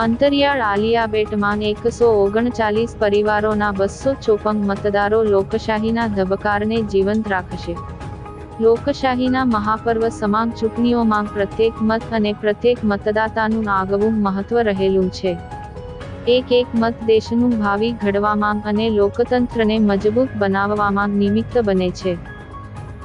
અંતરિયાળ આલિયાબેટમાં 139 પરિવારોના 254 મતદારો લોકશાહીના ધબકારને જીવંત રાખશે। લોકશાહીના મહાપર્વ સમાન ચૂંટણીઓમાં પ્રત્યેક મત અને પ્રત્યેક મતદાતાનું આગવું મહત્વ રહેલું છે। એક મત દેશનું ભાવિ ઘડવામાં અને લોકતંત્રને મજબૂત બનાવવામાં નિમિત્ત બને છે।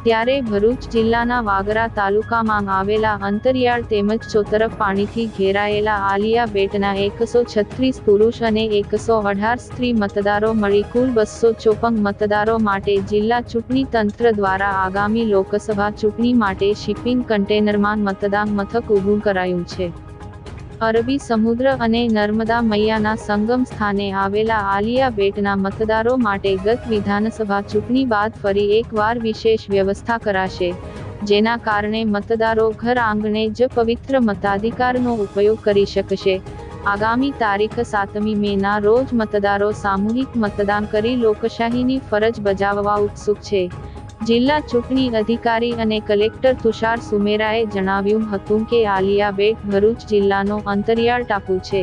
ત્યારે ભરૂચ જિલ્લાના વાગરા તાલુકામાં આવેલા અંતરિયાળ તેમજ ચોતરફ પાણીથી ઘેરાયેલા આલિયાબેટના 136 પુરુષ અને 118 સ્ત્રી મતદારો મળી કુલ 254 મતદારો માટે જિલ્લા ચૂંટણી તંત્ર દ્વારા આગામી લોકસભા ચૂંટણી માટે શિપિંગ કન્ટેનરમાં મતદાન મથક ઊભું કરાયું છે। અરબી સમુદ્ર અને નર્મદા મૈયાના સંગમ સ્થાને આવેલા આલિયાબેટના મતદારો માટે ગત વિધાનસભા ચૂંટણી બાદ ફરી એકવાર વિશેષ વ્યવસ્થા કરાશે, જેના કારણે મતદારો ઘર આંગણે જ પવિત્ર મતાધિકારનો ઉપયોગ કરી શકશે। આગામી તારીખ 7મી મેના રોજ મતદારો સામૂહિક મતદાન કરી લોકશાહીની ફરજ બજાવવા ઉત્સુક છે। જિલ્લા ચૂંટણી અધિકારી અને કલેક્ટર તુષાર સુમેરાએ જણાવ્યું હતું કે આલિયાબેટ ભરૂચ જિલ્લાનો અંતરિયાળ ટાપુ છે,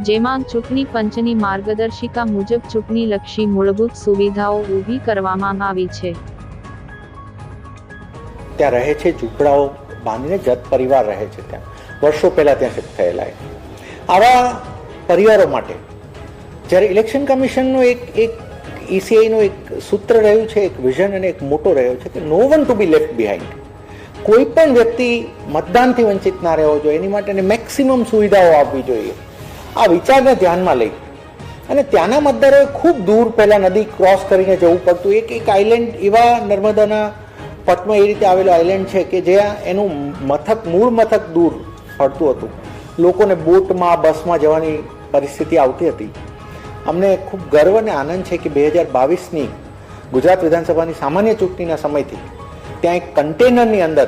જેમાં ચૂંટણી પંચની માર્ગદર્શિકા મુજબ ચૂંટણીલક્ષી મૂળભૂત સુવિધાઓ ઊભી કરવામાં આવી છે। ત્યાં રહે છે, ઝૂંપડાઓ બાંધીને જત પરિવાર રહે છે, ત્યાં વર્ષો પહેલા ત્યાં શિફ્ટ થયેલા આવા પરિવારો માટે જ્યારે ઇલેક્શન કમિશનનો એક ઈસીઆઈનું એક સૂત્ર રહ્યું છે, એક વિઝન અને એક મોટો રહ્યો છે કે no one to be left behind. કોઈ પણ વ્યક્તિ મતદાનથી વંચિત ના રહેવો જોઈએ, એની માટે મેક્સિમમ સુવિધાઓ આપવી જોઈએ। આ વિચારને ધ્યાનમાં લઈ અને ત્યાંના મતદારોએ ખૂબ દૂર પહેલા નદી ક્રોસ કરીને જવું પડતું। એક આઇલેન્ડ એવા નર્મદાના પટમાં એ રીતે આવેલો આઇલેન્ડ છે કે જ્યાં એનું મૂળ મથક દૂર પડતું હતું, લોકોને બોટમાં બસમાં જવાની પરિસ્થિતિ આવતી હતી। અમને ખૂબ ગર્વ અને આનંદ છે કે 2022ની ગુજરાત વિધાનસભાની સામાન્ય ચૂંટણીના સમયથી ત્યાં એક કન્ટેનરની અંદર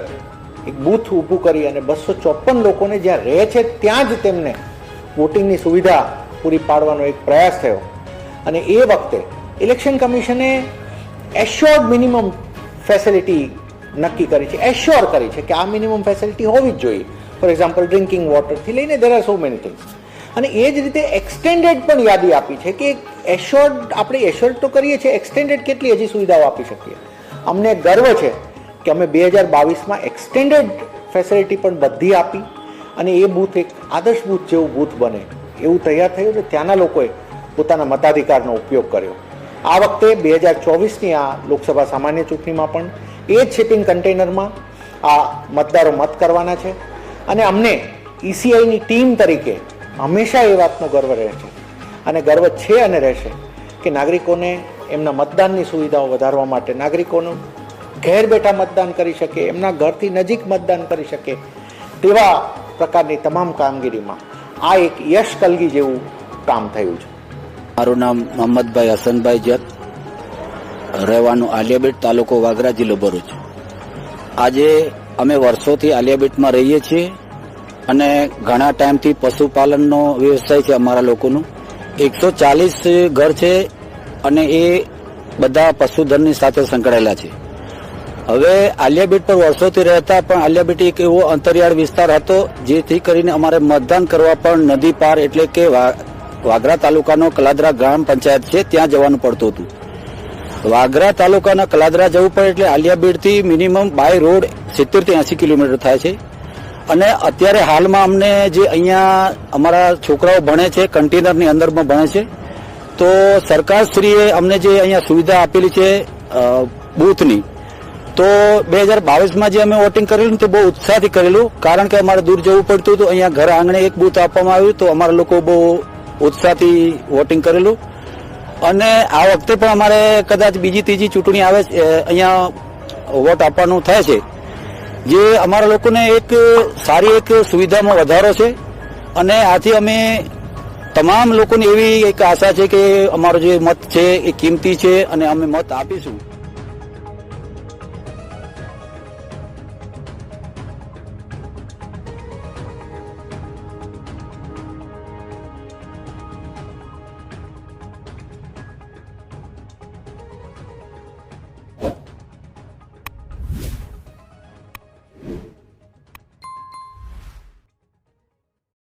એક બૂથ ઊભું કરી અને 254 લોકોને જ્યાં રહે છે ત્યાં જ તેમને વોટિંગની સુવિધા પૂરી પાડવાનો એક પ્રયાસ થયો। અને એ વખતે ઇલેક્શન કમિશને એશ્યોર્ડ મિનિમમ ફેસિલિટી નક્કી કરી છે, એશ્યોર કરી છે કે આ મિનિમમ ફેસિલિટી હોવી જ જોઈએ। ફોર એક્ઝામ્પલ ડ્રિંકિંગ વોટરથી લઈને there are so many things. અને એ જ રીતે એક્સટેન્ડેડ પણ યાદી આપી છે કે એશ્યોર્ડ આપણે એશ્યોર્ડ તો કરીએ છીએ, એક્સટેન્ડેડ કેટલી હજી સુવિધાઓ આપી શકીએ। અમને ગર્વ છે કે અમે 2022માં એક્સટેન્ડેડ ફેસિલિટી પણ બધી આપી અને એ બૂથ એક આદર્શ બૂથ જેવું બૂથ બને એવું તૈયાર થયું અને ત્યાંના લોકોએ પોતાના મતાધિકારનો ઉપયોગ કર્યો। આ વખતે 2024ની આ લોકસભા સામાન્ય ચૂંટણીમાં પણ એ જ શિપિંગ કન્ટેનરમાં આ મતદારો મત કરવાના છે અને અમને ઈસીઆઈની ટીમ તરીકે હંમેશા એ વાતનો ગર્વ રહે છે અને ગર્વ છે અને રહેશે કે નાગરિકોને એમના મતદાનની સુવિધાઓ વધારવા માટે નાગરિકોનું ઘેર બેઠા મતદાન કરી શકે, એમના ઘરથી નજીક મતદાન કરી શકે તેવા પ્રકારની તમામ કામગીરીમાં આ એક યશ કલગી જેવું કામ થયું છે। મારું નામ મોહમ્મદભાઈ હસનભાઈ જત, રહેવાનું આલિયાબેટ, તાલુકો વાગરા, જિલ્લો ભરૂચ। આજે અમે વર્ષોથી આલિયાબેટમાં રહીએ છીએ અને ઘણા ટાઈમથી પશુપાલનનો વ્યવસાય છે અમારા લોકોનું। 140 ઘર છે અને એ બધા પશુધનની સાથે સંકળાયેલા છે। હવે આલિયાબેટ પર વર્ષોથી રહેતા પણ આલિયાબેટ એક એવો અંતરિયાળ વિસ્તાર હતો જેથી કરીને અમારે મતદાન કરવા પણ નદી પાર એટલે કે વાગરા તાલુકાનો કલાદરા ગ્રામ પંચાયત છે ત્યાં જવાનું પડતું હતું। વાગરા તાલુકાના કલાદરા જવું પડે એટલે આલિયાબેટથી મિનિમમ બાય રોડ 70 થી 80 કિલોમીટર થાય છે। અને અત્યારે હાલમાં અમને જે અહીંયા અમારા છોકરાઓ ભણે છે કન્ટેનરની અંદરમાં ભણે છે, તો સરકારશ્રીએ અમને જે અહીંયા સુવિધા આપેલી છે બૂથની, તો 2022માં જે અમે વોટિંગ કરેલું તે બહુ ઉત્સાહથી કરેલું, કારણ કે અમારે દૂર જવું પડતું હતું। અહીંયા ઘર આંગણે એક બૂથ આપવામાં આવ્યું તો અમારા લોકો બહુ ઉત્સાહથી વોટિંગ કરેલું। અને આ વખતે પણ અમારે કદાચ બીજી ત્રીજી ચૂંટણી આવે અહીંયા વોટ આપવાનું થાય છે, જે અમારા લોકોને એક સારી એક સુવિધામાં વધારો છે। અને આથી અમે તમામ લોકોને એવી એક આશા છે કે અમારો જે મત છે એ કિંમતી છે અને અમે મત આપીશું।